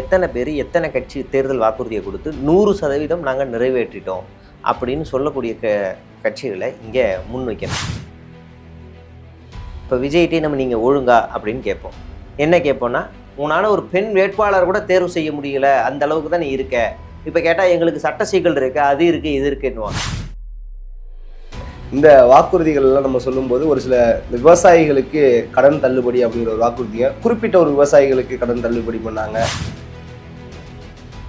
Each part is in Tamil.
எத்தனை பேர் எத்தனை கட்சி தேர்தல் வாக்குறுதியை கொடுத்து 100% நாங்கள் நிறைவேற்றிட்டோம் அப்படின்னு சொல்லக்கூடிய கட்சிகளை இங்கே முன்வைக்கணும். இப்போ விஜய்கிட்டே நம்ம நீங்கள் ஒழுங்கா அப்படின்னு கேட்போம். என்ன கேட்போம்னா, உன்னால் ஒரு பெண் வேட்பாளர் கூட தேர்வு செய்ய முடியல, அந்த அளவுக்கு தான் நீ இருக்க. இப்போ கேட்டால் எங்களுக்கு சட்ட சிக்கல் இருக்கு, அது இருக்குது, இது இருக்குன்னுவாங்க. இந்த வாக்குறுதிகள் எல்லாம் நம்ம சொல்லும்போது ஒரு சில விவசாயிகளுக்கு கடன் தள்ளுபடி அப்படிங்கிற ஒரு வாக்குறுதியை குறிப்பிட்ட ஒரு விவசாயிகளுக்கு கடன் தள்ளுபடி பண்ணாங்க.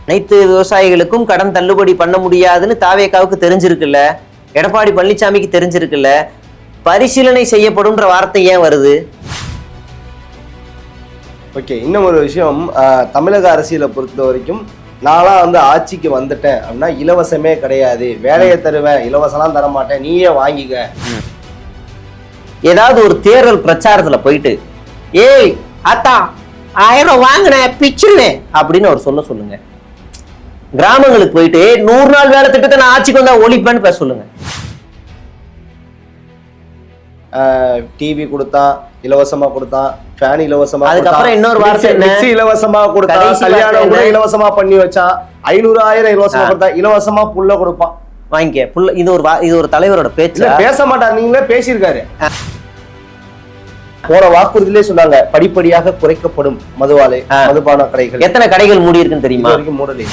அனைத்து விவசாயிகளுக்கும் கடன் தள்ளுபடி பண்ண முடியாதுன்னு தாவேகாவுக்கு தெரிஞ்சிருக்குல்ல, எடப்பாடி பழனிசாமிக்கு தெரிஞ்சிருக்குல்ல, பரிசீலனை செய்யப்படும்ன்ற வார்த்தை ஏன் வருது? ஓகே, இன்னும் ஒரு விஷயம், தமிழக அரசியலை பொறுத்த வரைக்கும் நான்லாம் ஆட்சிக்கு வந்துட்டேன் அப்படின்னா இலவசமே கிடையாது, வேலையை தருவேன், இலவசம்லாம் தர மாட்டேன், நீயே வாங்கிக்க. ஏதாவது ஒரு தேர்தல் பிரச்சாரத்துல போயிட்டு ஏய் அத்தா 1000 வாங்கின பிச்சுனேன் அப்படின்னு அவர் சொல்லுங்க. கிராமங்களுக்கு போயிட்டு 100 நாள் வேலை திட்டத்தை நான் ஆட்சிக்கு வந்தா ஒழிப்பேன்னு பேச சொல்லுங்க. டிவி கொடுத்தான், இலவசமா கொடுத்தான், ஃபேன் இலவசமா, அதுக்கப்புறம் இன்னொரு வார்த்தை என்ன, இலவசமா கொடுத்தான், கல்யாணம் கூட இலவசமா பண்ணி வச்சான், 500,000 இலவசமா கொடுத்தா, இலவசமா புல்ல கொடுப்பான், வாங்கிக்க புல்ல. இது ஒரு தலைவரோட பேச்சு. பேச மாட்டார், நீங்களே பேசியிருக்காரு. போன வாக்குறுதியிலே சொன்னாங்க படிப்படியாக குறைக்கப்படும் மதுவாலை மதுபான கடைகள். எத்தனை கடைகள் மூடி இருக்குன்னு தெரியுமா? மூடலை.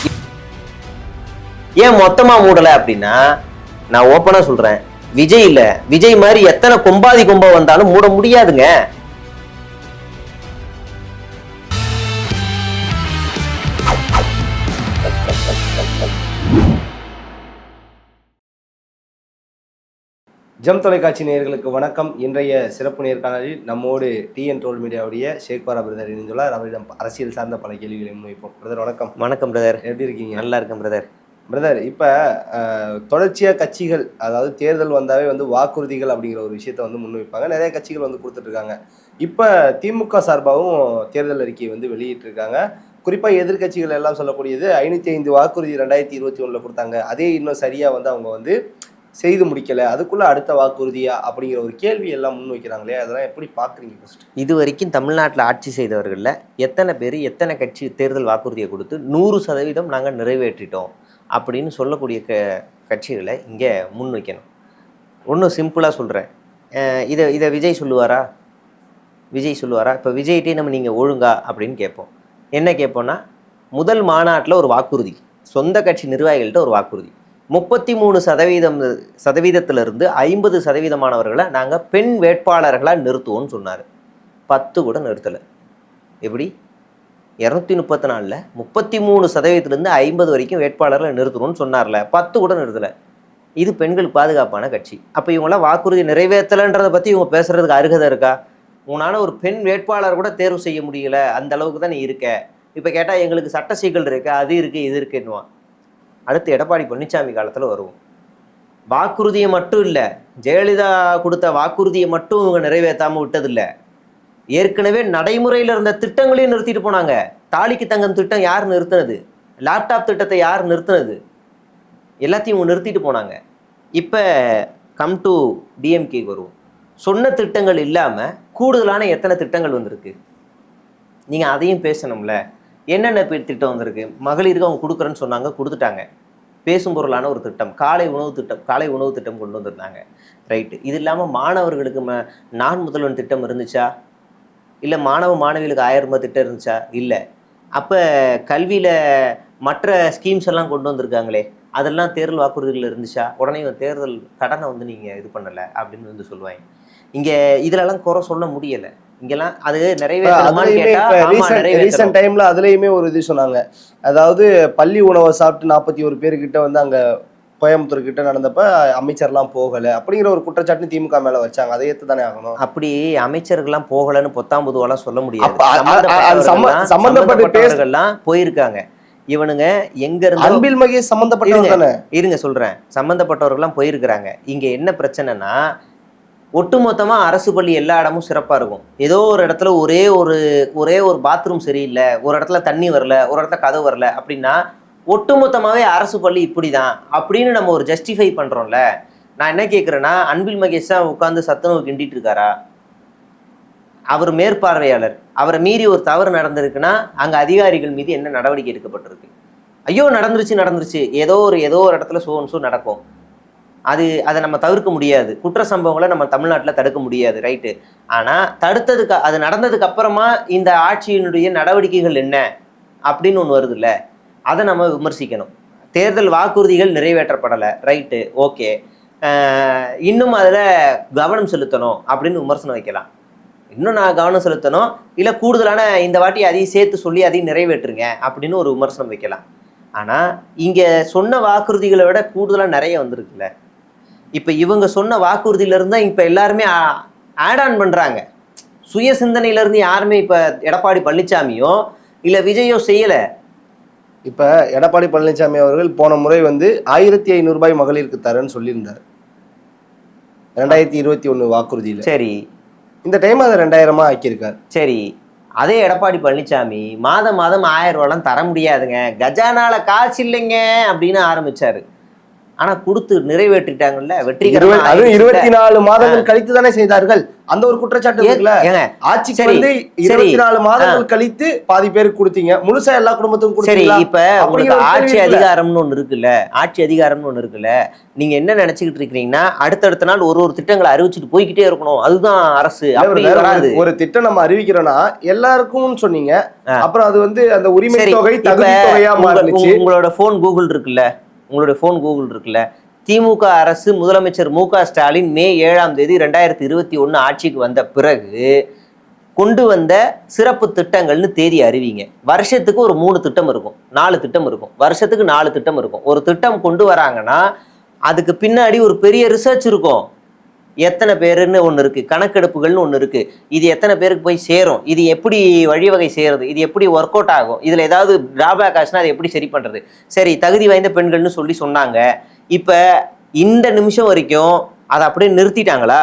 ஏன் மொத்தமா மூடல அப்படின்னா, நான் ஓப்பனா சொல்றேன், விஜய் மாதிரி எத்தனை கொம்பாதி கொம்பா வந்தாலும் மூட முடியாதுங்க. ஜம் தொலைக்காட்சி நேயர்களுக்கு வணக்கம். இன்றைய சிறப்பு நேர்காணலில் நம்மோடு டிஎன் ட்ரோல் மீடியாவுடைய ஷேக்வாரா பிரதர் இணைந்துள்ளார். அவரிடம் அரசியல் சார்ந்த பல கேள்விகளை முன்வைப்போம். பிரதர் வணக்கம். வணக்கம் பிரதர், எப்படி இருக்கீங்க? நல்லா இருக்கேன் பிரதர். பிரதர், இப்போ தொடர்ச்சியாக கட்சிகள், அதாவது தேர்தல் வந்தாவே வாக்குறுதிகள் அப்படிங்கிற ஒரு விஷயத்த முன்வைப்பாங்க. நிறைய கட்சிகள் கொடுத்துட்ருக்காங்க. இப்போ திமுக சார்பாகவும் தேர்தல் அறிக்கையை வெளியிட்டிருக்காங்க. குறிப்பாக எதிர்கட்சிகள் எல்லாம் சொல்லக்கூடியது 505 வாக்குறுதி 2021 கொடுத்தாங்க, அதே இன்னும் சரியாக அவங்க செய்து முடிக்கலை, அதுக்குள்ளே அடுத்த வாக்குறுதியா அப்படிங்கிற ஒரு கேள்வி எல்லாம் முன்வைக்கிறாங்களே, அதெல்லாம் எப்படி பார்க்குறீங்க? ஃபர்ஸ்ட், இது வரைக்கும் தமிழ்நாட்டில் ஆட்சி செய்தவர்களில் எத்தனை பேர் எத்தனை கட்சி தேர்தல் வாக்குறுதியை கொடுத்து 100% நாங்கள் நிறைவேற்றிட்டோம் அப்படின்னு சொல்லக்கூடிய கட்சிகளை இங்கே முன்வைக்கணும். ஒன்றும் சிம்பிளாக சொல்கிறேன், இதை விஜய் சொல்லுவாரா? இப்போ விஜய்கிட்டே நம்ம நீங்கள் ஒழுங்கா அப்படின்னு கேட்போம். என்ன கேட்போம்னா, முதல் மாநாட்டில் ஒரு வாக்குறுதி, சொந்த கட்சி நிர்வாகிகள்கிட்ட ஒரு வாக்குறுதி, 33% 50% நாங்கள் பெண் வேட்பாளர்களாக நிறுத்துவோம்னு சொன்னார். 10 கூட நிறுத்தலை. எப்படி? 234 33% 50 வரைக்கும் வேட்பாளர்களை நிறுத்தணும்னு சொன்னார்ல, 10 கூட நிறுத்தலை. இது பெண்களுக்கு பாதுகாப்பான கட்சி. அப்போ இவங்களாம் வாக்குறுதி நிறைவேற்றலைன்றதை பற்றி இவங்க பேசுறதுக்கு அருகதை இருக்கா? உன்னால் ஒரு பெண் வேட்பாளர் கூட தேர்வு செய்ய முடியல, அந்த அளவுக்கு தான் நீ இருக்க. இப்போ கேட்டால் எங்களுக்கு சட்ட சிக்கல் இருக்கு, அது இருக்குது, இது இருக்குன்னுவான். அடுத்து எடப்பாடி பழனிசாமி காலத்தில் வருவோம். வாக்குறுதியை மட்டும் இல்லை, ஜெயலலிதா கொடுத்த வாக்குறுதியை மட்டும் இவங்க நிறைவேற்றாமல் விட்டதில்லை, ஏற்கனவே நடைமுறையில் இருந்த திட்டங்களையும் நிறுத்திட்டு போனாங்க. தாலிக்கு தங்கம் திட்டம் யார் நிறுத்தினது? லேப்டாப் திட்டத்தை யார் நிறுத்தினது? எல்லாத்தையும் இவங்க நிறுத்திட்டு போனாங்க. இப்போ கம் டு டிஎம்கே வருவோம். சொன்ன திட்டங்கள் இல்லாமல் கூடுதலான எத்தனை திட்டங்கள் வந்திருக்கு? நீங்கள் அதையும் பேசணும்ல. என்னென்ன திட்டம் வந்திருக்கு? மகளிருக்கு அவங்க கொடுக்குறேன்னு சொன்னாங்க, கொடுத்துட்டாங்க. பேசும் பொருளான ஒரு திட்டம், காலை உணவு திட்டம் கொண்டு வந்திருந்தாங்க. ரைட்டு. இது இல்லாமல் மாணவர்களுக்கு நான் முதல்வன் திட்டம் இருந்துச்சா? இல்லை மாணவிகளுக்கு 1000 ரூபாய் திட்டம் இருந்துச்சா? இல்லை. அப்போ கல்வியில் மற்ற ஸ்கீம்ஸ் எல்லாம் கொண்டு வந்திருக்காங்களே, அதெல்லாம் தேர்தல் வாக்குறுதிகள் இருந்துச்சா? உடனே தேர்தல் கடனை நீங்கள் இது பண்ணலை அப்படின்னு சொல்லுவாங்க. இங்கே இதிலெல்லாம் குறை சொல்ல முடியலை. இங்கெல்லாம் அது ரீசெண்ட் டைம்ல அதுலயுமே ஒரு இது சொன்னாங்க, அதாவது பள்ளி உணவை சாப்பிட்டு 41 பேருக்கிட்ட அங்க கோயம்புத்தூர் கிட்ட நடந்தப்ப அமைச்சர்லாம் போகல அப்படிங்கிற ஒரு குற்றச்சாட்டு திமுக மேல வச்சாங்க. அதை ஏத்து தானே ஆகணும். அப்படி அமைச்சர்கள்லாம் போகலன்னு பொத்தாம் பொதுவாலாம் சொல்ல முடியாது. சம்பந்தப்பட்டவர்கள்லாம் போயிருக்காங்க. இவனுங்க எங்க இருந்து அன்பில் மகேஷ் சம்பந்தப்பட்டவங்க இருங்க சொல்றேன், சம்பந்தப்பட்டவர்கள்லாம் போயிருக்கிறாங்க. இங்க என்ன பிரச்சனைனா, ஒட்டுமொத்தமாக அரசு பள்ளி எல்லா இடமும் சிறப்பாக இருக்கும். ஏதோ ஒரு இடத்துல ஒரே ஒரு பாத்ரூம் சரியில்லை, ஒரு இடத்துல தண்ணி வரல, ஒரு இடத்துல கதவு வரல அப்படின்னா ஒட்டுமொத்தமாகவே அரசு பள்ளி இப்படி தான் அப்படின்னு நம்ம ஒரு ஜஸ்டிஃபை பண்ணுறோம்ல. நான் என்ன கேட்குறேன்னா, அன்பில் மகேஷ் தான் உட்காந்து சத்துணவு கிண்டிட்டு இருக்காரா? அவர் மேற்பார்வையாளர், அவரை மீறி ஒரு தவறு நடந்திருக்குன்னா அங்கே அதிகாரிகள் மீது என்ன நடவடிக்கை எடுக்கப்பட்டிருக்கு? ஐயோ நடந்துருச்சு, ஏதோ ஒரு இடத்துல ஷோ நடக்கும். அதை நம்ம தவிர்க்க முடியாது. குற்ற சம்பவங்களை நம்ம தமிழ்நாட்டில் தடுக்க முடியாது, ரைட்டு. ஆனால் அது நடந்ததுக்கு அப்புறமா இந்த ஆட்சியினுடைய நடவடிக்கைகள் என்ன அப்படின்னு ஒன்று வருது இல்லை, அதை நம்ம விமர்சிக்கணும். தேர்தல் வாக்குறுதிகள் நிறைவேற்றப்படலை, ரைட்டு, ஓகே, இன்னும் அதில் கவனம் செலுத்தணும் அப்படின்னு விமர்சனம் வைக்கலாம். இன்னும் நான் கவனம் செலுத்தணும், இல்லை கூடுதலான இந்த வாட்டி அதையும் சேர்த்து சொல்லி அதையும் நிறைவேற்றுங்க அப்படின்னு ஒரு விமர்சனம் வைக்கலாம். ஆனால் இங்கே சொன்ன வாக்குறுதிகளை விட கூடுதலாக நிறைய வந்திருக்குல்ல. இப்போ இவங்க சொன்ன வாக்குறுதியிலேருந்து தான் இப்போ எல்லாருமே ஆட் ஆன் பண்ணுறாங்க. சுய சிந்தனையிலேருந்து யாருமே இப்போ எடப்பாடி பழனிசாமியோ இல்லை விஜயோ செய்யலை. இப்போ எடப்பாடி பழனிசாமி அவர்கள் போன முறை வந்து 1500 ரூபாய் மகளிருக்கு தரேன்னு சொல்லியிருந்தார் 2021 வாக்குறுதியில். சரி, இந்த டைம் அதை 2000 ஆக்கியிருக்காரு. சரி, அதே எடப்பாடி பழனிசாமி மாதம் 1000 ரூபாலாம் தர முடியாதுங்க, கஜானால காசு இல்லைங்க அப்படின்னு ஆரம்பிச்சாரு. ஆனா கொடுத்து நிறைவேற்றிட்டாங்கல்ல, வெற்றிகரமா. 24 மாதங்கள் கழித்து தானே செய்தார்கள். அந்த ஒரு குற்றச்சாட்டு இருக்குல்ல, ஆட்சிக்கு வந்து 24 மாதங்கள் கழித்து பாதி பேருக்கு கொடுத்தீங்க, முழுசா எல்லா குடும்பத்துக்கும் கொடுத்தீங்களா? இப்ப உங்களுக்கு ஆட்சி அதிகாரம்னு ஒண்ணு இருக்குல்ல, நீங்க என்ன நினைச்சுக்கிட்டு இருக்கீங்கன்னா அடுத்தடுத்த நாள் ஒரு திட்டங்களை அறிவிச்சுட்டு போய்கிட்டே இருக்கணும், அதுதான் அரசு. அப்படி வராது. ஒரு திட்டம் நம்ம அறிவிக்கிறோம்னா எல்லாருக்கும் சொன்னீங்க, அப்புறம் அது வந்து அந்த உரிமை தொகை தகுதி தொகையா மாறிடுச்சு. உங்களோட போன் கூகுள் இருக்குல்ல, திமுக அரசு முதலமைச்சர் மு.க. ஸ்டாலின் மே 7ஆம் தேதி 2021 ஆட்சிக்கு வந்த பிறகு கொண்டு வந்த சிறப்பு திட்டங்கள்னு தேதி அறிவிங்க. வருஷத்துக்கு ஒரு 3 திட்டம் இருக்கும், 4 திட்டம் இருக்கும், வருஷத்துக்கு 4 திட்டம் இருக்கும். ஒரு திட்டம் கொண்டு வராங்கன்னா அதுக்கு பின்னாடி ஒரு பெரிய ரிசர்ச் இருக்கும். எத்தனை பேருன்னு ஒன்று இருக்குது, கணக்கெடுப்புகள்னு ஒன்று இருக்குது, இது எத்தனை பேருக்கு போய் சேரும், இது எப்படி வழிவகை செய்கிறது, இது எப்படி ஒர்க் அவுட் ஆகும், இதில் ஏதாவது டிராபேக் ஆச்சுன்னா அதை எப்படி சரி பண்ணுறது. சரி, தகுதி வாய்ந்த பெண்கள்னு சொல்லி சொன்னாங்க. இப்போ இந்த நிமிஷம் வரைக்கும் அதை அப்படியே நிறுத்திட்டாங்களா?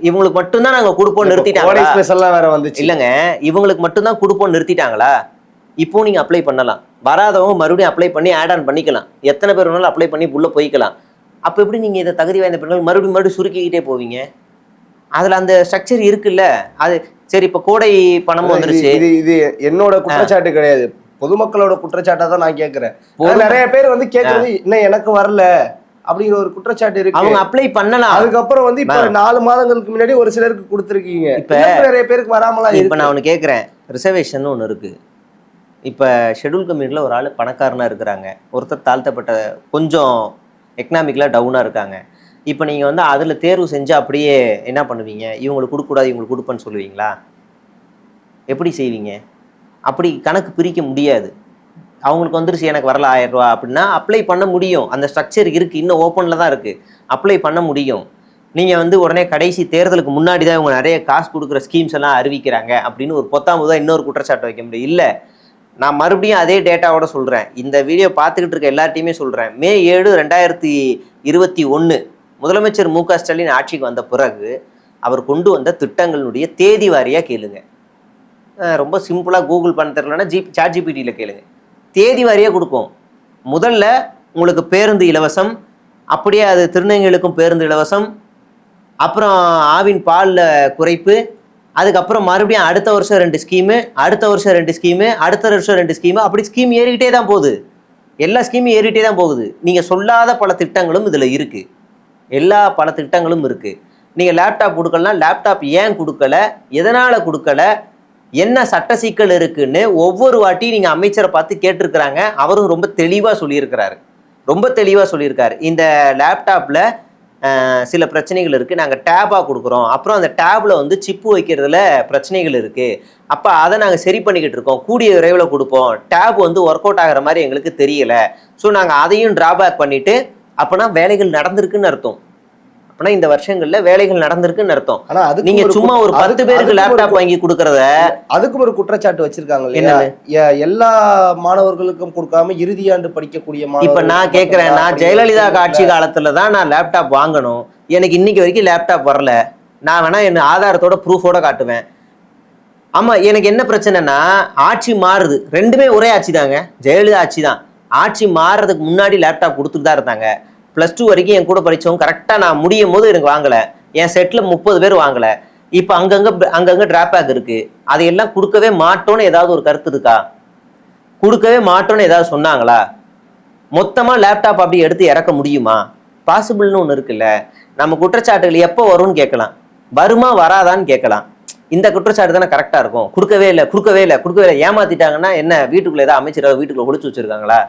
இவங்களுக்கு மட்டும்தான் நாங்கள் கொடுப்போம் நிறுத்திட்டாங்களா? வேற வந்துச்சு இல்லைங்க, இவங்களுக்கு மட்டும்தான் கொடுப்போம் நிறுத்திட்டாங்களா? இப்போ நீங்கள் அப்ளை பண்ணலாம், வராதவங்க மறுபடியும் அப்ளை பண்ணி ஆட் ஆன் பண்ணிக்கலாம், எத்தனை பேர் வேணாலும் அப்ளை பண்ணி உள்ளே போய்க்கலாம். அப்போ எப்படி நீங்கள் இதை தகுதி வாய்ந்த பெண்கள் மறுபடியும் சுருக்கிக்கிட்டே போவீங்க? அதில் அந்த ஸ்ட்ரக்சர் இருக்குல்ல. அது சரி, இப்போ கோடை பணம் வந்துருச்சு. இது என்னோட குற்றச்சாட்டு கிடையாது, பொதுமக்களோட குற்றச்சாட்டை தான் நான் கேட்குறேன். நிறைய பேர் வந்து கேட்கறது இன்னும் எனக்கு வரல அப்படிங்கிற ஒரு குற்றச்சாட்டு இருக்கு. அவங்க அப்ளை பண்ணலாம். அதுக்கப்புறம் வந்து இப்போ 4 மாதங்களுக்கு முன்னாடி ஒரு சிலருக்கு கொடுத்துருக்கீங்க, இப்போ நிறைய பேருக்கு வராமலா? இப்போ நான் ஒன்று கேட்குறேன், ரிசர்வேஷன் ஒன்று இருக்குது. இப்போ ஷெட்யூல் கம்யூனிட்டியில் ஒரு ஆள் பணக்காரனாக இருக்கிறாங்க, ஒருத்தர் தாழ்த்தப்பட்ட கொஞ்சம் எக்கனாமிக்கலாக டவுனாக இருக்காங்க. இப்போ நீங்கள் வந்து அதில் தேர்வு செஞ்சு அப்படியே என்ன பண்ணுவீங்க? இவங்களுக்கு கொடுக்கக்கூடாது, இவங்களுக்கு கொடுப்பேன்னு சொல்லுவீங்களா? எப்படி செய்வீங்க? அப்படி கணக்கு பிரிக்க முடியாது. அவங்களுக்கு வந்துருச்சு, எனக்கு வரல 1000 ரூபா அப்படின்னா அப்ளை பண்ண முடியும். அந்த ஸ்ட்ரக்சர் இருக்குது, இன்னும் ஓப்பனில் தான் இருக்குது, அப்ளை பண்ண முடியும். நீங்கள் வந்து உடனே கடைசி தேர்தலுக்கு முன்னாடி தான் இவங்க நிறைய காசு கொடுக்குற ஸ்கீம்ஸ் எல்லாம் அறிவிக்கிறாங்க அப்படின்னு ஒரு 10ஆம் இன்னொரு குற்றச்சாட்டு வைக்க முடியும். இல்லை, நான் மறுபடியும் அதே டேட்டாவோட சொல்கிறேன், இந்த வீடியோ பார்த்துக்கிட்டு இருக்க எல்லார்ட்டையுமே சொல்கிறேன். மே 7, 2021 முதலமைச்சர் மு.க. ஸ்டாலின் ஆட்சிக்கு வந்த பிறகு அவர் கொண்டு வந்த திட்டங்களுடைய தேதி வாரியாக கேளுங்க. ரொம்ப சிம்பிளாக கூகுள் பண்ண தெரியலன்னா ChatGPT கேளுங்க, தேதி வாரியாக கொடுக்கும். முதல்ல உங்களுக்கு பேருந்து இலவசம், அப்படியே அது திருநங்கைகளுக்கும் பேருந்து இலவசம், அப்புறம் ஆவின் பாலில் குறைப்பு, அதுக்கப்புறம் மறுபடியும் அடுத்த வருஷம் 2 ஸ்கீமு, அடுத்த வருஷம் 2 ஸ்கீமு, அடுத்த வருஷம் 2 ஸ்கீமு, அப்படி ஸ்கீம் ஏறிக்கிட்டே தான் போகுது. எல்லா ஸ்கீமும் ஏறிக்கிட்டே தான் போகுது. நீங்கள் சொல்லாத பல திட்டங்களும் இதில் இருக்குது, பல திட்டங்களும் இருக்குது. நீங்கள் லேப்டாப் கொடுக்கலாம், லேப்டாப் ஏன் கொடுக்கல, எதனால் கொடுக்கல, என்ன சட்ட சிக்கல் இருக்குன்னு ஒவ்வொரு வாட்டி நீங்கள் அமைச்சரை பார்த்து கேட்டிருக்கிறாங்க. அவரும் ரொம்ப தெளிவாக சொல்லியிருக்காரு. இந்த லேப்டாப்பில் சில பிரச்சனைகள் இருக்குது, நாங்கள் டேபாக கொடுக்குறோம், அப்புறம் அந்த டேபில் வந்து சிப்பு வைக்கிறதுல பிரச்சனைகள் இருக்குது, அப்போ அதை நாங்கள் சரி பண்ணிக்கிட்டு இருக்கோம், கூடிய விரைவில் கொடுப்போம், டேப் வந்து ஒர்க் அவுட் ஆகிற மாதிரி எங்களுக்கு தெரியலை, ஸோ நாங்கள் அதையும் ட்ராபேக் பண்ணிவிட்டு, அப்போனா வேலைகள் நடந்திருக்குன்னு அர்த்தம். அப்போனா இந்த வருஷங்களில் வேலைகள் நடந்திருக்குன்னு அர்த்தம். ஆனால் நீங்கள் சும்மா ஒரு 10 பேருக்கு லேப்டாப் வாங்கி கொடுக்குறத, அதுக்கும் ஒரு குற்றச்சாட்டு வச்சிருக்காங்க இல்லையா? எல்லா மாணவர்களுக்கும் கொடுக்காம இறுதியாண்டு படிக்கக்கூடிய இப்போ நான் கேட்குறேன், நான் ஜெயலலிதா ஆட்சி காலத்தில் தான் நான் லேப்டாப் வாங்கணும், எனக்கு இன்னைக்கு வரைக்கும் லேப்டாப் வரல, நான் வேணா என் ஆதாரத்தோட ப்ரூஃபோட காட்டுவேன். ஆமாம், எனக்கு என்ன பிரச்சனைனா ஆட்சி மாறுது, ரெண்டுமே ஒரே ஆட்சி தாங்க, ஜெயலலிதா ஆட்சி தான். ஆட்சி மாறுறதுக்கு முன்னாடி லேப்டாப் கொடுத்துட்டு தான் இருந்தாங்க. +2 வரைக்கும் என் கூட படித்தவங்க கரெக்டாக நான் முடியும் போது எனக்கு வாங்கலை, என் செட்டில் 30 பேர் வாங்கலை. இப்ப அங்கங்க டிராபேக் இருக்கு, அதையெல்லாம் கொடுக்கவே மாட்டோம்னு ஏதாவது ஒரு கருத்து இருக்கா? கொடுக்கவே மாட்டோம்னு ஏதாவது சொன்னாங்களா? மொத்தமா லேப்டாப் அப்படி எடுத்து இறக்க முடியுமா? பாசிபிள்னு ஒண்ணு இருக்குல்ல. நம்ம குற்றச்சாட்டுகள் எப்போ வரும்னு கேட்கலாம், வருமா வராதான்னு கேட்கலாம். இந்த குற்றச்சாட்டு தானே கரெக்டா இருக்கும். கொடுக்கவே இல்லை ஏமாத்திட்டாங்கன்னா என்ன, வீட்டுக்குள்ள ஏதாவது அமைச்சர் வீட்டுக்குள்ள ஒளிச்சு வச்சிருக்காங்களா?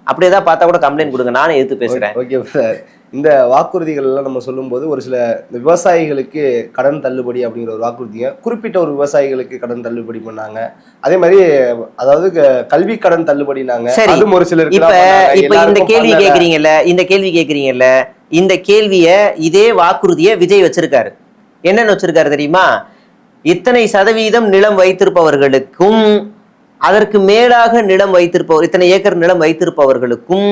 அப்படி ஏதாவது பார்த்தா கூட கம்ப்ளைண்ட் கொடுங்க, நானே எடுத்து பேசுறேன். ஓகே சார், இந்த வாக்குறுதிகள் எல்லாம் நம்ம சொல்லும்போது ஒரு சில விவசாயிகளுக்கு கடன் தள்ளுபடி அப்படிங்கிற ஒரு வாக்குறுதியை குறிப்பிட்ட ஒரு விவசாயிகளுக்கு கடன் தள்ளுபடி பண்ணாங்க. அதே மாதிரி அதாவது கல்வி கடன் தள்ளுபடினாங்க. அதுவும் ஒரு சிலர். இப்ப இந்த கேள்வி கேக்குறீங்கல்ல, இந்த கேள்விய இதே வாக்குறுதியை விஜய் வச்சிருக்காரு. என்னன்னு வச்சிருக்காரு தெரியுமா? இத்தனை சதவீதம் நிலம் வைத்திருப்பவர்களுக்கும் அதற்கு மேலாக நிலம் வைத்திருப்பவர், இத்தனை ஏக்கர் நிலம் வைத்திருப்பவர்களுக்கும்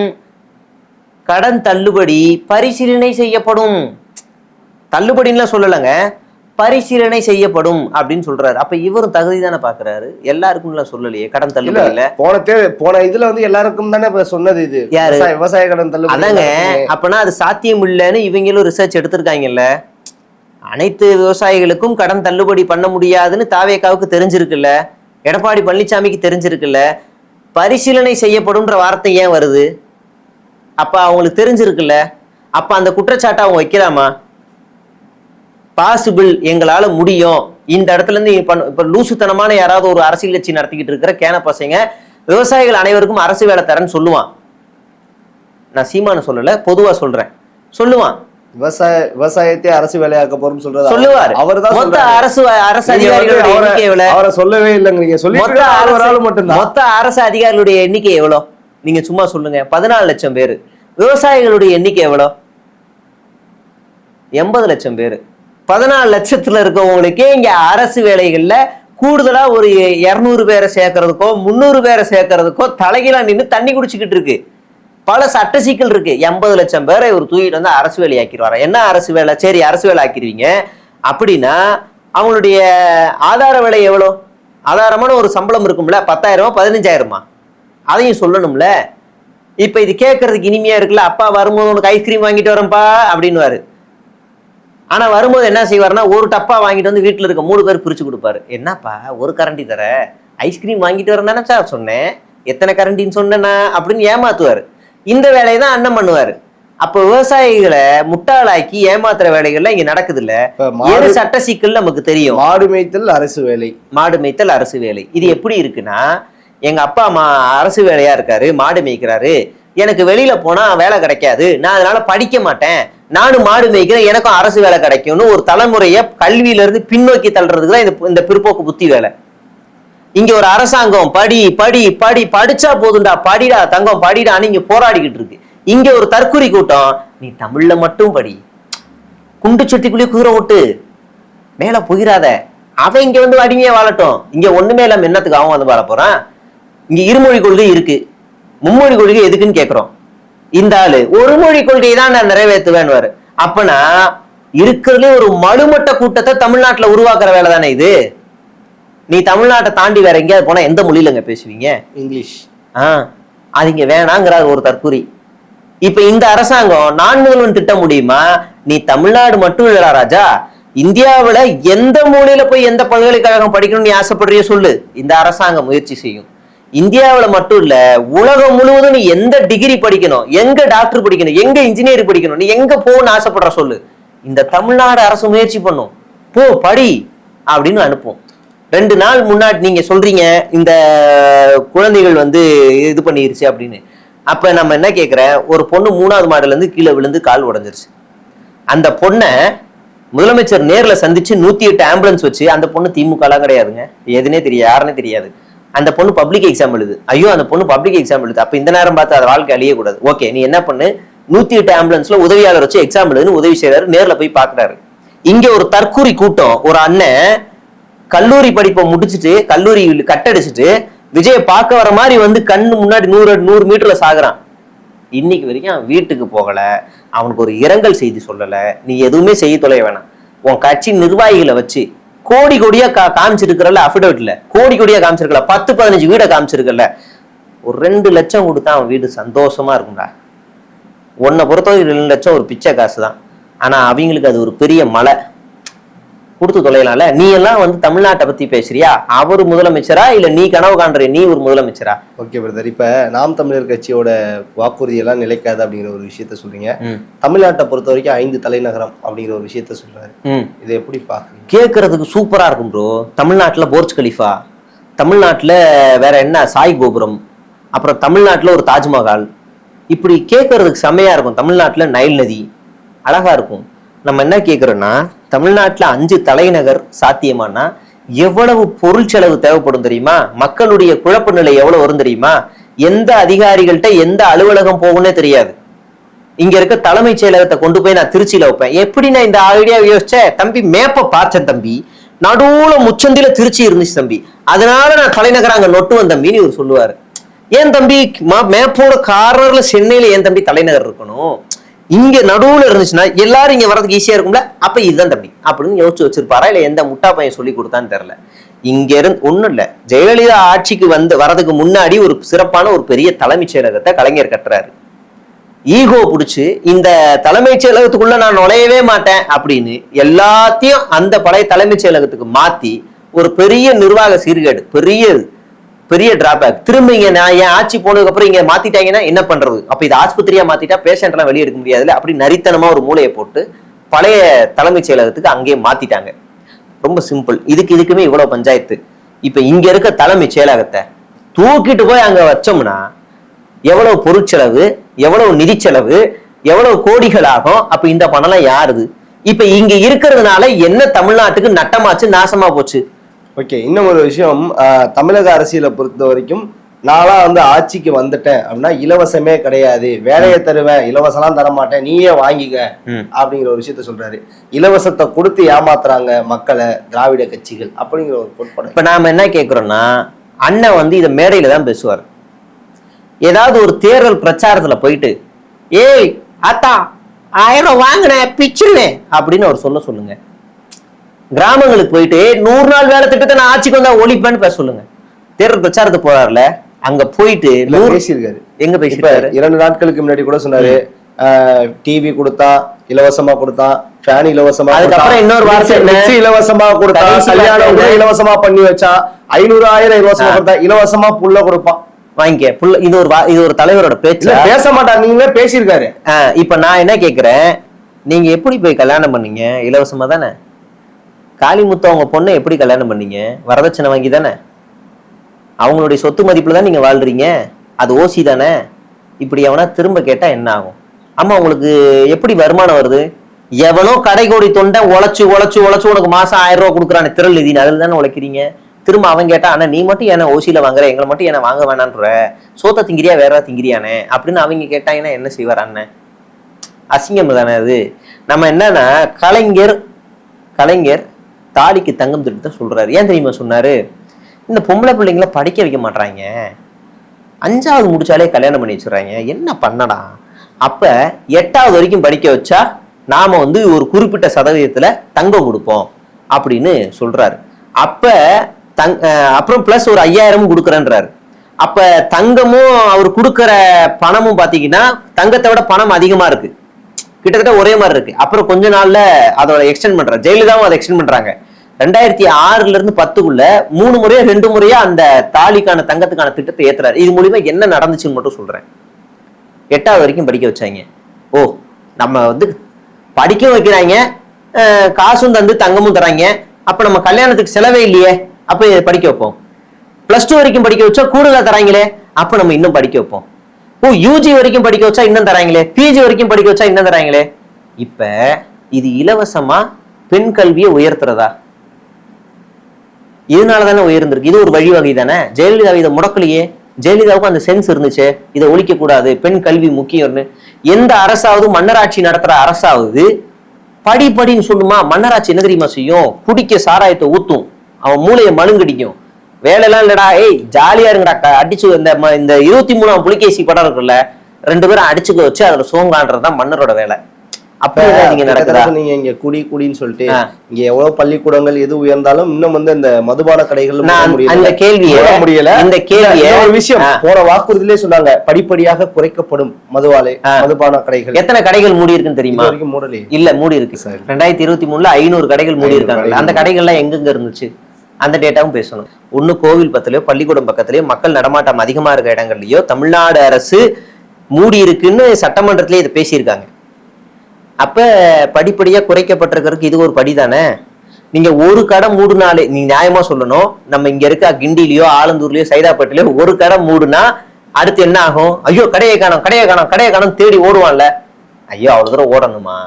கடன் தள்ளுபடி பரிசீலனை செய்யப்படும். தள்ளுபடின்னு சொல்லலைங்க, பரிசீலனை செய்யப்படும் அப்படின்னு சொல்றாரு. அப்ப இவரும் தகுதி தானே பாக்குறாரு, எல்லாருக்கும் சொல்லலையே கடன் தள்ளுபடி. போன இதுல வந்து எல்லாருக்கும் தானே சொன்னது. இது விவசாய கடன் தள்ளுபடி அதாங்க. அப்பனா அது சாத்தியம் இல்லைன்னு இவங்களும் ரிசர்ச் எடுத்திருக்காங்கல்ல. அனைத்து விவசாயிகளுக்கும் கடன் தள்ளுபடி பண்ண முடியாதுன்னு தாவேகாவுக்கு தெரிஞ்சிருக்குல்ல, எடப்பாடி பழனிசாமிக்கு தெரிஞ்சிருக்குல்ல. பரிசீலனை செய்யப்படும்ன்ற வார்த்தை ஏன் வருது? அப்ப அவங்களுக்கு தெரிஞ்சிருக்குல்ல. அப்ப அந்த குற்றச்சாட்டை அவங்க வைக்கலாமா? பாசிபிள், எங்களால முடியும், இந்த இடத்துல இருந்து இப்ப லூசுத்தனமான யாராவது ஒரு அரசியல் கட்சி நடத்திக்கிட்டு இருக்கிற கேன பசங்க விவசாயிகள் அனைவருக்கும் அரசு வேலை தரேன்னு சொல்லுவான். நான் சீமான சொல்லல, பொதுவா சொல்றேன், சொல்லுவான். விவசாயத்தை அரசு வேலையாக்க போறோம்னு சொல்றது சொல்லுவார். அவர்தான். மொத்த அரசு அதிகாரிகளுடைய எண்ணிக்கை எவ்வளவு? அவரை சொல்லவே இல்லைங்க. நீங்க சொல்லி மொத்த அரசு அதிகாரிகளுடைய எண்ணிக்கை எவ்வளவு? நீங்க சும்மா சொல்லுங்க. 14 லட்சம் பேரு. விவசாயிகளுடைய எண்ணிக்கை எவ்வளவு? 80 லட்சம் பேரு. 14 லட்சத்துல இருக்கவங்களுக்கே இங்க அரசு வேலைகள்ல கூடுதலா ஒரு 200 பேரை சேர்க்கறதுக்கோ 300 பேரை சேர்க்கறதுக்கோ தலைகீழா நின்று தண்ணி குடிச்சுக்கிட்டு இருக்கு. பல சட்ட சிக்கல் இருக்கு. 80 லட்சம் பேரை ஒரு தூக்கிட்டு வந்து அரசு வேலை ஆக்கிடுவாரா? என்ன அரசு வேலை? சரி, அரசு வேலை ஆக்கிடுவீங்க அப்படின்னா அவங்களுடைய ஆதார விலை எவ்வளோ? ஆதாரமான ஒரு சம்பளம் இருக்கும்ல, 10,000 15,000, அதையும் சொல்லணும்ல. இப்ப இது கேட்கறதுக்கு இனிமையா இருக்குல்ல. அப்பா வரும்போது உனக்கு ஐஸ்கிரீம் வாங்கிட்டு வரேன்ப்பா அப்படின்னுவாரு. ஆனா வரும்போது என்ன செய்வாருன்னா, ஒரு டப்பா வாங்கிட்டு வந்து வீட்டுல இருக்க 3 பேர் பிரிச்சு கொடுப்பாரு. என்னப்பா ஒரு கரண்டி தர, ஐஸ்கிரீம் வாங்கிட்டு வரேன் தானே சார் சொன்னேன், எத்தனை கரண்டின்னு சொன்னேன்னா அப்படின்னு ஏமாத்துவாரு. இந்த வேலையை தான் அண்ணன் பண்ணுவாரு. அப்ப விவசாயிகளை முட்டாளாக்கி ஏமாத்துற வேலைகள்லாம் இங்க நடக்குது இல்ல. ஏழு சட்ட சிக்கல் நமக்கு தெரியும். மாடு மேய்த்தல் அரசு வேலை, மாடு மேய்த்தல் அரசு வேலை. இது எப்படி இருக்குன்னா, எங்க அப்பா அரசு வேலையா இருக்காரு, மாடு மேய்க்கிறாரு, எனக்கு வெளியில போனா வேலை கிடைக்காது, நான் அதனால படிக்க மாட்டேன், நானும் மாடு மேய்க்கிறேன், எனக்கும் அரசு வேலை கிடைக்கும்னு ஒரு தலைமுறைய கல்வியில இருந்து பின்னோக்கி தள்ளுறதுக்கு தான் இந்த பிற்போக்கு புத்தி வேலை. இங்க ஒரு அரசாங்கம் படி படி படி படிச்சா போதுண்டா, படிடா தங்கம் படிடான்னு இங்க போராடிக்கிட்டு இருக்கு. இங்க ஒரு தற்குறி கூட்டம், நீ தமிழ்ல மட்டும் படி, குண்டு சட்டிக்குள்ளேயே குதிரை ஓட்டு, மேல போயிடாத, அவன் இங்க வந்து அடிமையா வாழட்டும், இங்க ஒண்ணுமே இல்லாம என்னத்துக்கு அவன் வந்து வாழ போறான். இங்க இருமொழி கொள்கை இருக்கு, மும்மொழி கொள்கை எதுக்குன்னு கேக்குறோம். இந்த ஆளு ஒரு மொழி கொள்கையை தான் நான் நிறைவேற்றுவேன்னு. அப்பனா இருக்கிறதுல ஒரு மழுமட்ட கூட்டத்தை தமிழ்நாட்டுல உருவாக்குற வேலை தானே இது. நீ தமிழ்நாட்டை தாண்டி வேற எங்கேயாவது போனா எந்த மொழியிலங்க பேசுவீங்க? இங்கிலீஷ். அது இங்க வேணாங்கிறார் ஒரு தற்கூரி. இப்ப இந்த அரசாங்கம் நான் முதல்வன் திட்டம் முடியுமா? நீ தமிழ்நாடு மட்டும் இல்லடா ராஜா, இந்தியாவுல எந்த மூலையில போய் எந்த பல்கலைக்கழகம் படிக்கணும்னு நீ ஆசைப்படுறிய சொல்லு, இந்த அரசாங்கம் முயற்சி செய்யும். இந்தியாவுல மட்டும் இல்ல, உலகம் முழுவதும் நீ எந்த டிகிரி படிக்கணும், எங்க டாக்டர் படிக்கணும், எங்க இன்ஜினியர் படிக்கணும், நீ எங்க போன்னு ஆசைப்படுற சொல்லு, இந்த தமிழ்நாடு அரசு முயற்சி பண்ணும், போ படி அப்படின்னு அனுப்பும். 2 நாள் முன்னாடி நீங்க சொல்றீங்க இந்த குழந்தைகள் வந்து இது பண்ணிருச்சு அப்படின்னு. அப்ப நம்ம என்ன கேட்கிற, ஒரு பொண்ணு 3வது மாடில இருந்து கீழே விழுந்து கால் உடைஞ்சிருச்சு. அந்த பொண்ணை முதலமைச்சர் நேர்ல சந்திச்சு 108 ஆம்புலன்ஸ் வச்சு, அந்த பொண்ணு திமுகலாம் கிடையாதுங்க, எதுனே தெரியாது, யாருன்னே தெரியாது. அந்த பொண்ணு பப்ளிக் எக்ஸாம் எழுது. ஐயோ அந்த பொண்ணு பப்ளிக் எக்ஸாம் எழுது, அப்ப இந்த நேரம் பார்த்து அது வாழ்க்கை அழியக்கூடாது. ஓகே, நீ என்ன பண்ணு, 108 ஆம்புலன்ஸ்ல உதவியாளர் வச்சு எக்ஸாம் எழுதுன்னு உதவி செய்யறாரு, நேர்ல போய் பாக்குறாரு. இங்க ஒரு தற்கூரி கூட்டம், ஒரு அண்ணன் கல்லூரி படிப்பை முடிச்சுட்டு கல்லூரி கட்டடிச்சுட்டு விஜய பார்க்க வர மாதிரி வந்து கண்ணு முன்னாடி 100 மீட்டர்ல சாகுறான். இன்னைக்கு வரைக்கும் அவன் வீட்டுக்கு போகல, அவனுக்கு ஒரு இரங்கல் செய்தி சொல்லல, நீ எதுவுமே செய்ய தொலைய வேணாம். உன் கட்சி நிர்வாகிகளை வச்சு கோடி கோடியா காமிச்சிருக்கிறல்ல, அபிடவிட்ல கோடி கோடியா காமிச்சிருக்கல, 10-15 வீடை காமிச்சிருக்கல, ஒரு 2 லட்சம் கொடுத்தா அவன் வீடு சந்தோஷமா இருக்கும்டா. உன்னை பொறுத்தவரை 2 லட்சம் ஒரு பிச்சை காசு தான், ஆனா அவங்களுக்கு அது ஒரு பெரிய மலை. கொடுத்து தொலைலாம்ல. நீ எல்லாம் வந்து தமிழ்நாட்டை பத்தி பேசுறியா? அவர் முதலமைச்சரா இல்ல நீ கனவு காண்ற நீ ஒரு முதலமைச்சரா? ஓகே பிரதர், இப்ப நாம் தமிழர் கட்சியோட வாக்குறுதி எல்லாம் நிலைக்காது அப்படிங்கிற ஒரு விஷயத்த சொல்றீங்க. தமிழ்நாட்டை பொறுத்த வரைக்கும் 5 தலைநகரம் அப்படிங்கிற ஒரு விஷயத்த சொல்றாரு. இதை எப்படி பாக்குறீங்க? கேட்கறதுக்கு சூப்பரா இருக்கும் ப்ரோ. தமிழ்நாட்டுல போர்ஜ் கலிஃபா, தமிழ்நாட்டுல வேற என்ன சாய் கோபுரம், அப்புறம் தமிழ்நாட்டுல ஒரு தாஜ்மஹால், இப்படி கேட்கறதுக்கு செம்மையா இருக்கும். தமிழ்நாட்டுல நைல் நதி அழகா இருக்கும். நம்ம என்ன கேட்கிறோம்னா, தமிழ்நாட்டுல 5 தலைநகர் சாத்தியமானா எவ்வளவு பொருள் செலவு தேவைப்படும் தெரியுமா? மக்களுடைய குழப்ப நிலை எவ்வளவு வரும் தெரியுமா? எந்த அதிகாரிகள்கிட்ட எந்த அலுவலகம் போகும்னே தெரியாது. இங்க இருக்க தலைமைச் செயலகத்தை கொண்டு போய் நான் திருச்சியில வைப்பேன். எப்படி நான் இந்த ஐடியா யோசிச்சேன் தம்பி? மேப்பை பார்த்தேன் தம்பி, நடுவுல முச்சந்தில திருச்சி இருந்துச்சு தம்பி, அதனால நான் தலைநகர் அங்க நொட்டுவன் தம்பின்னு இவர் சொல்லுவாரு. ஏன் தம்பி மேப்போட கார்னர்ல சென்னையில ஏன் தம்பி தலைநகர் இருக்கணும்? இங்க நடுவுல இருந்துச்சுன்னா எல்லாரும் இங்க வரதுக்கு ஈஸியா இருக்கும்ல, அப்ப இதுதான் தம்பி அப்படின்னு யோசிச்சு வச்சிருப்பாரா இல்ல எந்த முட்டா பையன் சொல்லி கொடுத்தான்னு தெரியல. இங்க இருந்து ஒண்ணும் இல்ல, ஜெயலலிதா ஆட்சிக்கு வரதுக்கு முன்னாடி ஒரு சிறப்பான ஒரு பெரிய தலைமைச் செயலகத்தை கலைஞர் கட்டுறாரு. ஈகோ பிடிச்சு இந்த தலைமைச் செயலகத்துக்குள்ள நான் நுழையவே மாட்டேன் அப்படின்னு எல்லாத்தையும் அந்த பழைய தலைமைச் செயலகத்துக்கு மாத்தி ஒரு பெரிய நிர்வாக சீர்கேடு, பெரிய டிராபேக். திரும்ப இங்க நான் என் ஆட்சி போனதுக்கு அப்புறம் இங்க மாத்திட்டாங்கன்னா என்ன பண்றது? அப்ப இது ஆஸ்பத்திரியா மாத்திட்டா பேஷண்ட் எல்லாம் வெளியே எடுக்க முடியாதுல்ல, அப்படி நரித்தனமா ஒரு மூளையை போட்டு பழைய தலைமைச் செயலகத்துக்கு அங்கேயே மாத்திட்டாங்க. ரொம்ப சிம்பிள். இதுக்குமே இவ்வளவு பஞ்சாயத்து. இப்ப இங்க இருக்க தலைமைச் செயலகத்தை தூக்கிட்டு போய் அங்க வச்சோம்னா எவ்வளவு பொருட்செலவு, எவ்வளவு நிதி செலவு, எவ்வளவு கோடிகள் ஆகும். அப்ப இந்த பணம்லாம் யாருது? இப்ப இங்க இருக்கிறதுனால என்ன தமிழ்நாட்டுக்கு நட்டமாச்சு, நாசமா போச்சு? ஓகே, இன்னும் ஒரு விஷயம், தமிழக அரசியலை பொறுத்த வரைக்கும் நான்லாம் வந்து ஆட்சிக்கு வந்துட்டேன் அப்படின்னா இலவசமே கிடையாது, வேலையை தருவேன், இலவசம்லாம் தர மாட்டேன், நீயே வாங்கிக்க அப்படிங்கிற ஒரு விஷயத்த சொல்றாரு. இலவசத்தை கொடுத்து ஏமாத்துறாங்க மக்களை திராவிட கட்சிகள் அப்படிங்கிற ஒரு பொறுப்படை. இப்ப நாம என்ன கேட்கிறோம்னா, அண்ணன் வந்து இதை மேடையில தான் பேசுவார். ஏதாவது ஒரு தேர்தல் பிரச்சாரத்துல போயிட்டு ஏய் அத்தா 1000 வாங்கினேன் பிச்சுனேன் அப்படின்னு அவர் சொல்லுங்க. கிராமங்களுக்கு போயிட்டு 100 நாள் வேலை திட்டத்தை நான் ஆட்சிக்கு வந்தா ஒழிப்பேன்னு பேச சொல்லுங்க. தேர்தல் பிரச்சாரத்துக்கு போறாருல, அங்க போயிட்டு பேசியிருக்காரு. எங்க பேசிருக்காரு? 2 நாட்களுக்கு முன்னாடி கூட சொன்னாரு, டிவி கொடுத்தா இலவசமா கொடுத்தான், ஃபேன் இலவசமா, அதுக்கப்புறம் இன்னொரு வார்த்தை இலவசமா கொடுத்தா, கல்யாணம் இலவசமா பண்ணி வச்சா, 500,000 இலவசமா கொடுத்தா, இலவசமா புள்ள கொடுப்பான் வாங்கிக்க புள்ள. இது ஒரு தலைவரோட பேச்சு. பேச மாட்டாங்க, நீங்களே பேசியிருக்காரு. இப்ப நான் என்ன கேக்குறேன், நீங்க எப்படி போய் கல்யாணம் பண்ணீங்க? இலவசமா தானே. காளிமுத்து அவங்க பொண்ணை எப்படி கல்யாணம் பண்ணீங்க? வரதட்சணை வாங்கி தானே. அவங்களுடைய சொத்து மதிப்புல தான் நீங்க வாழ்றீங்க, அது ஓசி தானே. இப்படி எவனா திரும்ப கேட்டா என்ன ஆகும்? ஆமா, உங்களுக்கு எப்படி வருமானம் வருது? எவனோ கடைகோடி தொண்டை உழைச்சு உனக்கு மாசம் 1000 ரூபாய் கொடுக்குறானே திரள் நிதி, அதுல தானே உழைக்கிறீங்க. திரும்ப அவன் கேட்டா, ஆனா நீ மட்டும் ஏன்னா ஓசியில வாங்குற, எங்களை மட்டும் ஏன்னா வாங்க வேணான்ற, சோத்த திங்கிறியா வேற திங்கிறியானே அப்படின்னு அவங்க கேட்டாங்கன்னா என்ன செய்வார் அண்ணன்? அசிங்கம் தானே அது. நம்ம என்னன்னா, கலைஞர் தாலிக்கு தங்கம் திட்டத்தை சொல்றாரு. ஏன் தெரியுமா சொன்னாரு? இந்த பொம்பளை பிள்ளைங்களை படிக்க வைக்க மாட்டாங்க, 5வது முடிச்சாலே கல்யாணம் பண்ணி வச்சுறாங்க, என்ன பண்ணடா? அப்ப 8வது வரைக்கும் படிக்க வச்சா நாம வந்து ஒரு குறிப்பிட்ட சதவீதத்துல தங்கம் கொடுப்போம் அப்படின்னு சொல்றாரு. அப்புறம் பிளஸ் ஒரு 5000 கொடுக்குறேன்றாரு. அப்ப தங்கமும் அவர் கொடுக்குற பணமும் பாத்தீங்கன்னா தங்கத்தை விட பணம் அதிகமா இருக்கு, கிட்டத்தட்ட ஒரே மாதிரி இருக்கு. அப்புறம் கொஞ்ச நாள்ல அதோட எக்ஸ்டெண்ட் பண்றாங்க, ஜெயலலிதாவும் அதை எக்ஸ்டெண்ட் பண்றாங்க. 2006ல இருந்து 10க்குள்ள 3 முறையா 2 முறையா அந்த தாலிக்கான தங்கத்துக்கான திட்டத்தை ஏத்துறாரு. இது மூலியமா என்ன நடந்துச்சுன்னு மட்டும் சொல்றேன். 8வது வரைக்கும் படிக்க வச்சாங்க. ஓ, நம்ம வந்து படிக்க வைக்கிறாங்க, காசும் தந்து தங்கமும் தராங்க, அப்ப நம்ம கல்யாணத்துக்கு செலவே இல்லையே, அப்ப படிக்க வைப்போம். +2 வரைக்கும் படிக்க வச்சா கூடுதலா தராங்களே, அப்ப நம்ம இன்னும் படிக்க வைப்போம். ஓ, யூஜி வரைக்கும் படிக்க வச்சா இன்னும் தராங்களே, பிஜி வரைக்கும் படிக்க வச்சா இன்னும் தராங்களே. இப்ப இது இலவசமா பெண் கல்வியை உயர்த்துறதா? இதனாலதானே உயர்ந்திருக்கு. இது ஒரு வழிவகை தானே. ஜெயலலிதா இதை முடக்கலையே. ஜெயலலிதாவுக்கும் அந்த சென்ஸ் இருந்துச்சு, இதை ஒழிக்க கூடாது, பெண் கல்வி முக்கியம்னு. எந்த அரசாவது, மன்னராட்சி நடத்துற அரசாவது படின்னு சொல்லுமா? மன்னராட்சி என்ன தெரியுமா செய்யும்? குடிக்க சாராயத்தை ஊத்தும், அவன் மூளையை மழுங்கடிக்கும். வேலையெல்லாம் இல்லடா, ஏய் ஜாலியா இருங்கடா, அடிச்சு இந்த 23ஆம் புலிகேசி படம் இருக்குல்ல, 2 பேரும் அடிச்சுக்க வச்சு அதுல சோங்கான்றதுதான் மன்னரோட வேலை. அப்படி நீங்க நடக்குதா? நீங்க இங்க குடின்னு சொல்லிட்டு இங்க எவ்வளவு பள்ளிக்கூடங்கள் எது உயர்ந்தாலும் இன்னும் வந்து இந்த மதுபான கடைகள் அந்த கேள்வியை முடியல. இந்த கேள்வியை ஒரு விஷயம் போன வாக்குறுதியிலே சொன்னாங்க, படிப்படியாக குறைக்கப்படும் மதுபான கடைகள். எத்தனை கடைகள் மூடி இருக்குன்னு தெரியுமா? மூடலே இல்ல, மூடி இருக்கு சார். 2023 500 கடைகள் மூடி இருக்காங்க. அந்த கடைகள்லாம் எங்கெங்க இருந்துச்சு அந்த டேட்டாவும் பேசணும். ஒண்ணு கோவில் பக்கத்துலயோ பள்ளிக்கூடம் பக்கத்துலயோ மக்கள் நடமாட்டம் அதிகமா இருக்க இடங்கள்லயோ தமிழ்நாடு அரசு மூடி இருக்குன்னு சட்டமன்றத்திலே இதை பேசியிருக்காங்க. அப்ப படிப்படியா குறைக்கப்பட்டிருக்கிறதுக்கு இது ஒரு படிதானே. நீங்க ஒரு கடை மூடுனாலே நீங்க நியாயமா சொல்லணும். நம்ம இங்க இருக்க கிண்டிலயோ ஆலந்தூர்லயோ சைதாப்பேட்டிலயோ ஒரு கடை மூடுனா அடுத்து என்ன ஆகும்? ஐயோ கடையை காணோம் தேடி ஓடுவான்ல. ஐயோ அவ்வளவு தூரம் ஓடணுமா?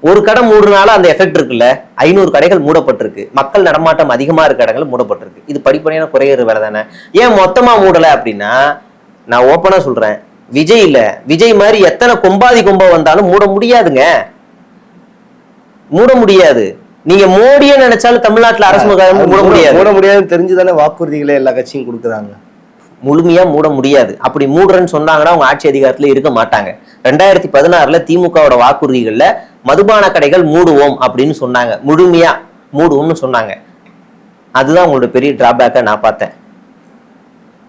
ஒரு கடை மூடுனால அந்த எஃபெக்ட் இருக்குல்ல. 500 கடைகள் மூடப்பட்டிருக்கு. மக்கள் நடமாட்டம் அதிகமா இருக்க இடங்கள் மூடப்பட்டிருக்கு. இது படிப்படியான குறையிற வேலை தானே. ஏன் மொத்தமா மூடல அப்படின்னா, நான் ஓப்பனா சொல்றேன், விஜய் மாதிரி எத்தனை கொம்பா வந்தாலும் மூட முடியாதுங்க. மூட முடியாது. நீங்க மோடியே நினைச்சாலும் தமிழ்நாட்டுல அரசு மூட முடியாதுன்னு தெரிஞ்சுதானே வாக்குறுதிகளே எல்லா கட்சியும் கொடுக்குறாங்க. முழுமையா மூட முடியாது. அப்படி மூடுறேன்னு சொன்னாங்கன்னா அவங்க ஆட்சி அதிகாரத்துல இருக்க மாட்டாங்க. 2016 திமுகவோட வாக்குறுதிகள்ல மதுபான கடைகள் மூடுவோம் அப்படின்னு சொன்னாங்க. முழுமையா மூடுவோம்னு சொன்னாங்க. அதுதான் உங்களோட பெரிய டிராபேக்கா நான் பார்த்தேன்.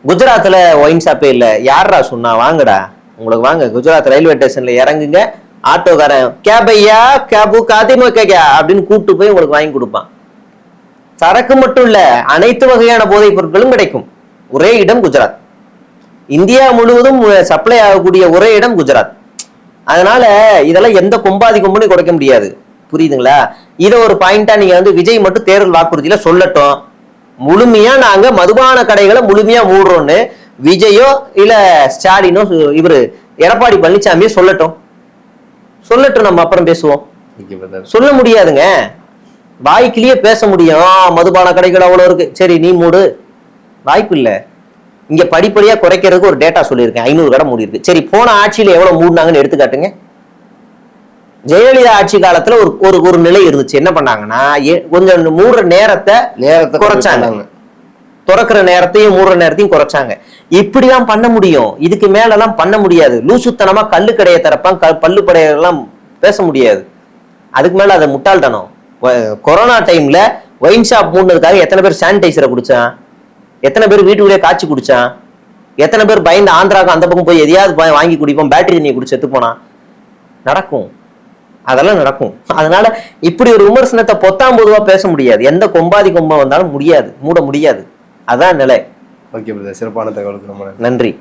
குஜராத்ல ஒயின் ஷாப்பே இல்ல. யாரா சொன்னா? வாங்கடா, உங்களுக்கு வாங்க, குஜராத் ரயில்வே ஸ்டேஷன்ல இறங்குங்க, ஆட்டோக்காரன் கேபையா கேபு காதிமுக அப்படின்னு கூப்பிட்டு போய் உங்களுக்கு வாங்கி கொடுப்பான். சரக்கு மட்டும் இல்ல, அனைத்து வகையான போதைப் பொருட்களும் கிடைக்கும். ஒரே இடம் குஜராத். இந்தியா முழுவதும் சப்ளை ஆகக்கூடிய ஒரே இடம் குஜராத். அதனால இதெல்லாம் எந்த கொம்புன்னு குறைக்க முடியாது. புரியுதுங்களா? இதை ஒரு பாயிண்டா நீங்க வந்து விஜய் மட்டும் தேர்தல் வாக்குறுதியில சொல்லட்டும், முழுமையா நாங்க மதுபான கடைகளை முழுமையா மூடுறோம்னு விஜயோ இல்ல ஸ்டாலினோ இவரு எடப்பாடி பழனிசாமியோ சொல்லட்டும். நம்ம அப்புறம் பேசுவோம். சொல்ல முடியாதுங்க. வாய்க்கிலேயே பேச முடியும், மதுபான கடைகள் அவ்வளவு இருக்கு, சரி நீ மூடு. வாய்ப்பு இல்ல. இங்க படிப்படியா குறைக்கிறதுக்கு ஒரு டேட்டா சொல்லியிருக்கேன். 500 கடை மூடி இருக்கு. சரி, போன ஆட்சியில எவ்வளவு மூடினாங்கன்னு எடுத்துக்காட்டுங்க. ஜெயலலிதா ஆட்சி காலத்துல ஒரு நிலை இருந்துச்சு. என்ன பண்ணாங்கன்னா, கொஞ்சம் மூடுற நேரத்தை குறைச்சாங்க, திறக்கிற நேரத்தையும் மூடுற நேரத்தையும் குறைச்சாங்க. இப்படிதான் பண்ண முடியும். இதுக்கு மேல எல்லாம் பண்ண முடியாது. லூசுத்தனமா கல்லு கடையை திறப்பான், பல்லு படையெல்லாம் பேச முடியாது. அதுக்கு மேல அதை முட்டாள்தனம். கொரோனா டைம்ல ஒயின் ஷாப் மூடுனதுக்காக எத்தனை பேர் சானிடைசரை குடிச்சான்? எத்தனை பேர் வீட்டுக்குள்ளே காய்ச்சி குடிச்சான்? எத்தனை பேர் பயந்து ஆந்திராவுக்கு அந்த பக்கம் போய் எதையாவது வாங்கி குடிப்போம், பேட்டரி தண்ணியை குடிச்சு செத்து போனா? நடக்கும், அதெல்லாம் நடக்கும். அதனால இப்படி ஒரு விமர்சனத்தை பொத்தாம் பொதுவா பேச முடியாது. எந்த கொம்பா வந்தாலும் முடியாது, மூட முடியாது. அதான் நிலை. ஓகே பிரதர், சிறப்பான தகவலுக்கு ரொம்ப நன்றி.